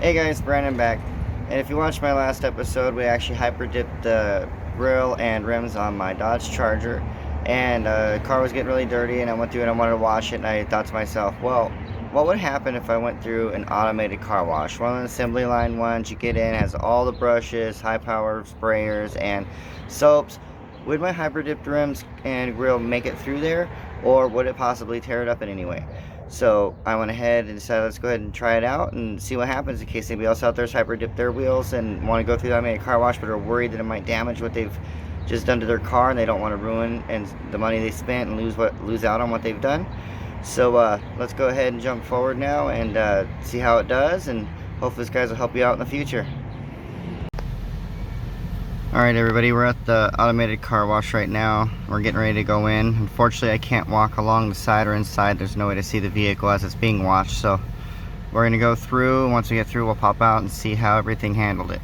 Hey guys, Brandon back. And if you watched my last episode, we actually hyper dipped the grill and rims on my Dodge Charger. And the car was getting really dirty, and I went through and I wanted to wash it. And I thought to myself, well, what would happen if I went through an automated car wash? One of the assembly line ones you get in has all the brushes, high power sprayers, and soaps. Would my hyper dipped rims and grill make it through there, or would it possibly tear it up in any way? So I went ahead and decided let's go ahead and try it out and see what happens in case anybody else out there's hyper dipped their wheels and want to go through the automated car wash but are worried that it might damage what they've just done to their car, and they don't want to ruin and the money they spent and lose out on what they've done. So let's go ahead and jump forward now and see how it does, and hopefully this guys will help you out in the future. Alright everybody, we're at the automated car wash right now. We're getting ready to go in. Unfortunately I can't walk along the side or inside. There's no way to see the vehicle as it's being washed. So we're going to go through. Once we get through we'll pop out and see how everything handled it.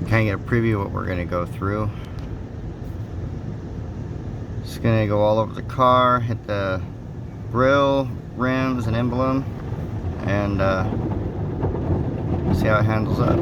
Kind of get a preview of what we're going to go through. Just going to go all over the car, hit the grill, rims, and emblem, and see how it handles up.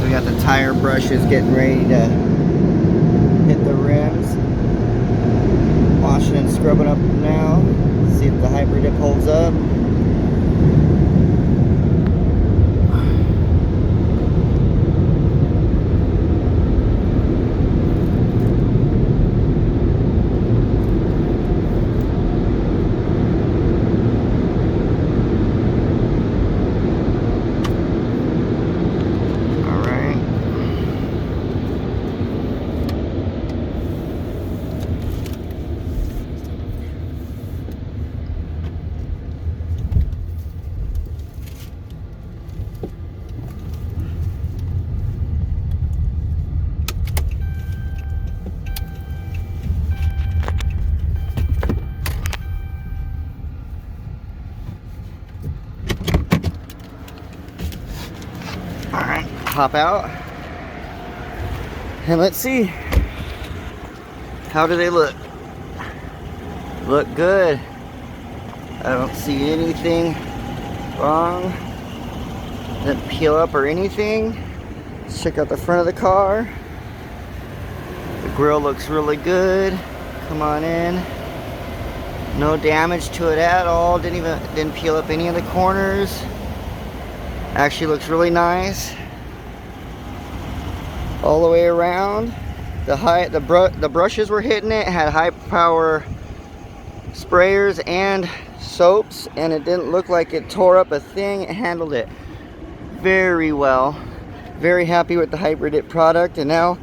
Got the tire brushes getting ready to hit the rims. Washing and scrubbing up now. See if the hyper dip holds up. Alright, hop out and let's see, how do they look? Look good. I don't see anything wrong. Didn't peel up or anything. Let's check out the front of the car. The grill looks really good. Come on in. No damage to it at all. Didn't peel up any of the corners. Actually looks really nice all the way around. The brushes were hitting it. Had high power sprayers and soaps, and it didn't look like it tore up a thing. It handled it very well. Very happy with the HyperDip product, and now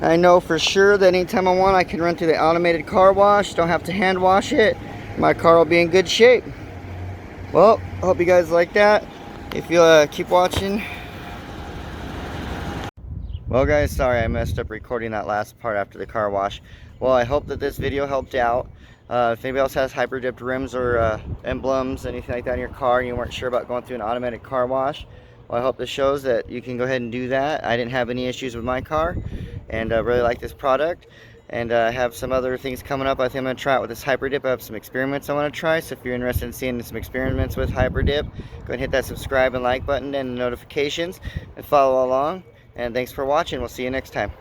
I know for sure that anytime I want, I can run through the automated car wash. Don't have to hand wash it. My car will be in good shape. Well, I hope you guys like that. If you keep watching. Well guys, sorry I messed up recording that last part after the car wash. Well, I hope that this video helped out. If anybody else has hyper-dipped rims or emblems, anything like that in your car, and you weren't sure about going through an automatic car wash, well, I hope this shows that you can go ahead and do that. I didn't have any issues with my car, and really like this product. And I have some other things coming up. I think I'm going to try it with this HyperDip. I have some experiments I want to try, so if you're interested in seeing some experiments with HyperDip, go ahead and hit that subscribe and like button and notifications, and follow along. And thanks for watching. We'll see you next time.